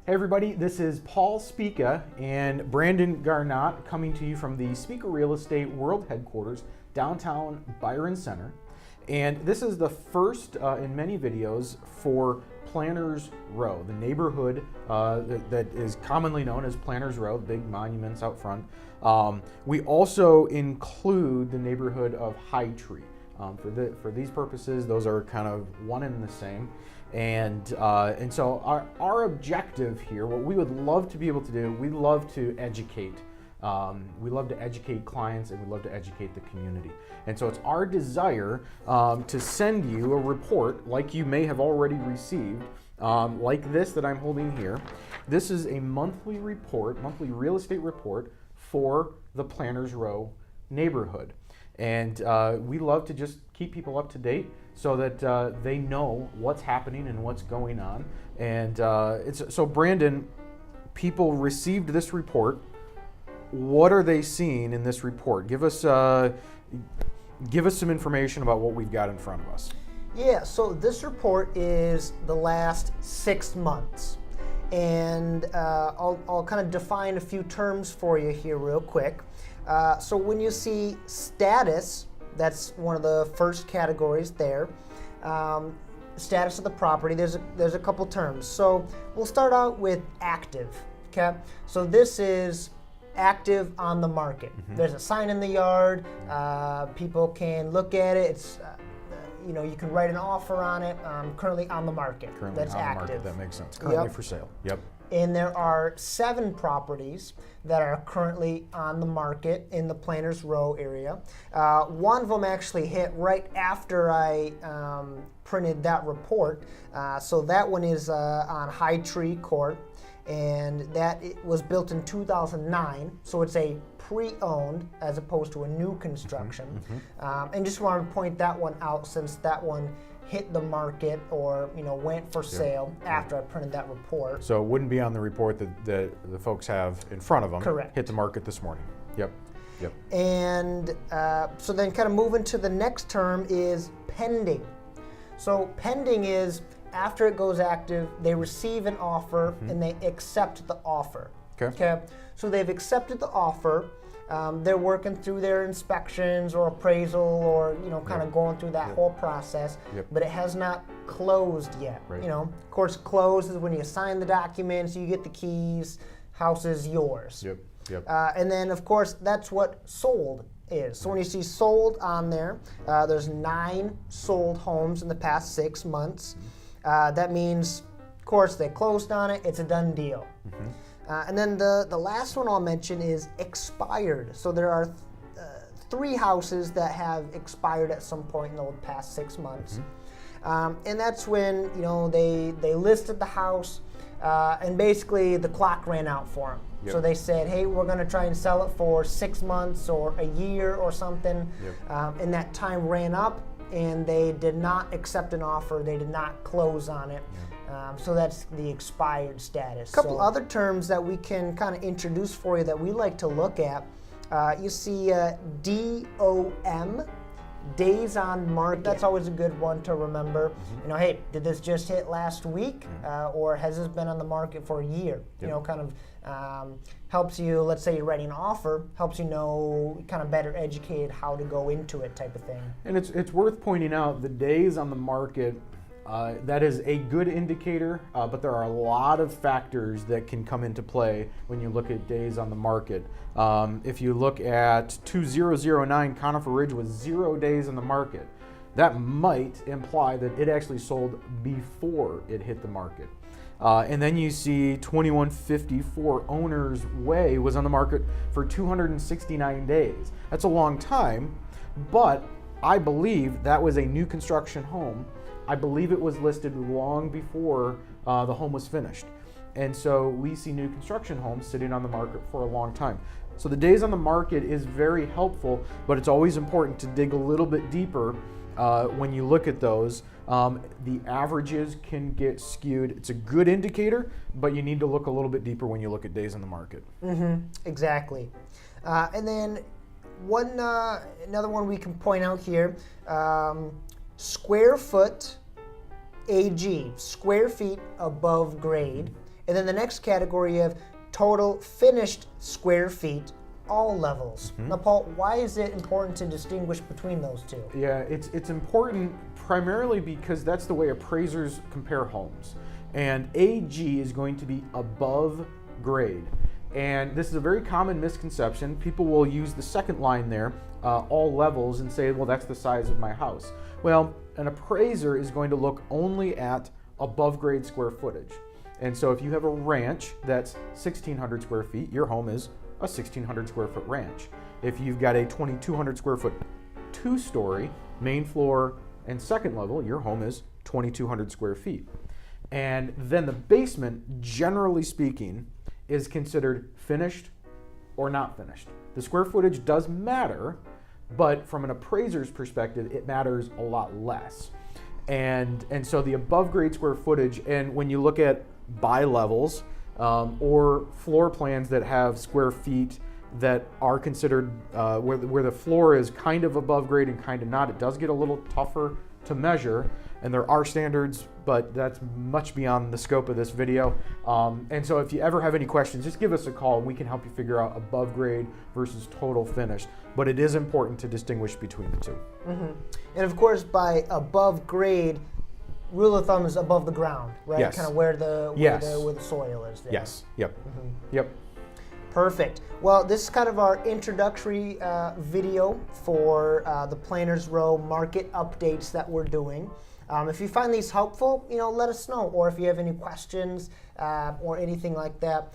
Hey everybody, this is Paul Spica and Brandon Garnott coming to you from the Spica Real Estate World Headquarters, downtown Byron Center. And this is the first in many videos for Planners Row, the neighborhood that is commonly known as Planners Row, big monuments out front. We also include the neighborhood of High Tree. For these purposes, those are kind of one and the same. And so our objective here, what we would love to be able to do, we love to educate. We love to educate clients and we love to educate the community. And so it's our desire to send you a report like you may have already received, like this that I'm holding here. This is a monthly report, monthly real estate report for the Planners Row neighborhood. And we love to just keep people up to date so that they know what's happening and what's going on. And so Brandon, people received this report. What are they seeing in this report? Give us some information about what we've got in front of us. Yeah, so this report is the last 6 months. And I'll kind of define a few terms for you here real quick. So when you see status, that's one of the first categories there. Status of the property, there's a couple terms. So we'll start out with active, okay? So this is active on the market. Mm-hmm. There's a sign in the yard, people can look at it, it's you can write an offer on it, currently on the market. Currently that's on active. The market, that makes sense. Currently for sale, yep. And there are 7 properties that are currently on the market in the Planners Row area. One of them actually hit right after I printed that report. So that one is on High Tree Court, and it was built in 2009. So it's a pre-owned as opposed to a new construction. Mm-hmm. And just wanted to point that one out since that one hit the market or went for sale after I printed that report. So it wouldn't be on the report that the folks have in front of them. Correct. Hit the market this morning. Yep. And so then kind of moving to the next term is pending. So pending is after it goes active, they receive an offer and they accept the offer. Okay. So they've accepted the offer. They're working through their inspections or appraisal or kind of going through that whole process, but it has not closed yet. Right. Of course, close is when you sign the documents, you get the keys, house is yours. Yep. And then of course that's what sold is. So when you see sold on there, there's 9 sold homes in the past 6 months. That means, of course, they closed on it. It's a done deal. And then the last one I'll mention is expired. So there are 3 houses that have expired at some point in the past 6 months. And that's when they listed the house and basically the clock ran out for them. So they said, hey, we're going to try and sell it for 6 months or a year or something. And that time ran up and they did not accept an offer. They did not close on it. So that's the expired status. A couple other terms that we can kind of introduce for you that we like to look at. You see DOM, days on market. That's always a good one to remember. Hey, did this just hit last week? Or has this been on the market for a year? Kind of helps you, let's say you're writing an offer, helps you know, kind of better educated how to go into it type of thing. And it's worth pointing out the days on the market, that is a good indicator, but there are a lot of factors that can come into play when you look at days on the market. If you look at 2009, Conifer Ridge was 0 days on the market. That might imply that it actually sold before it hit the market. And then you see 2154 Owners Way was on the market for 269 days. That's a long time, but I believe that was a new construction home. I believe it was listed long before the home was finished. And so we see new construction homes sitting on the market for a long time. So the days on the market is very helpful, but it's always important to dig a little bit deeper when you look at those. The averages can get skewed. It's a good indicator, but you need to look a little bit deeper when you look at days on the market. Exactly. And then another one we can point out here, square foot AG, square feet above grade. And then the next category you have total finished square feet, all levels. Now, Paul, why is it important to distinguish between those two? Yeah, it's important primarily because that's the way appraisers compare homes. And AG is going to be above grade. And this is a very common misconception. People will use the second line there, all levels, and say, well, that's the size of my house. Well, an appraiser is going to look only at above grade square footage. And so if you have a ranch that's 1,600 square feet, your home is a 1,600 square foot ranch. If you've got a 2,200 square foot two-story main floor and second level, your home is 2,200 square feet. And then the basement, generally speaking, is considered finished or not finished. The square footage does matter, but from an appraiser's perspective, it matters a lot less. And so the above grade square footage, and when you look at bi-levels or floor plans that have square feet that are considered where the floor is kind of above grade and kind of not, it does get a little tougher to measure. And there are standards, but that's much beyond the scope of this video. And so if you ever have any questions, just give us a call and we can help you figure out above grade versus total finished. But it is important to distinguish between the two. And of course, by above grade, rule of thumb is above the ground, right? Yes. Kind of where the soil is there. Yes. Yep. Yep. Perfect. Well, this is kind of our introductory video for the Planners Row market updates that we're doing. If you find these helpful, let us know. Or if you have any questions or anything like that,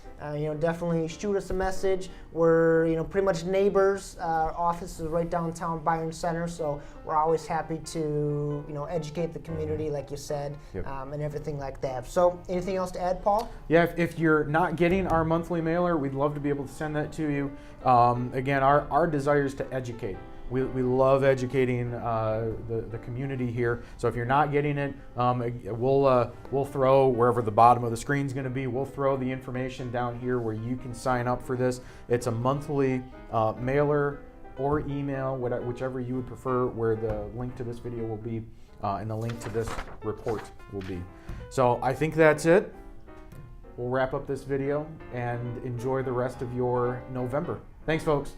definitely shoot us a message. We're, pretty much neighbors. Our office is right downtown Byron Center, so we're always happy to, educate the community, like you said, and everything like that. So, anything else to add, Paul? Yeah, if you're not getting our monthly mailer, we'd love to be able to send that to you. Again, our desire is to educate. We love educating the community here. So if you're not getting it, we'll throw wherever the bottom of the screen is going to be. We'll throw the information down here where you can sign up for this. It's a monthly mailer or email, whichever you would prefer, where the link to this video will be and the link to this report will be. So I think that's it. We'll wrap up this video and enjoy the rest of your November. Thanks, folks.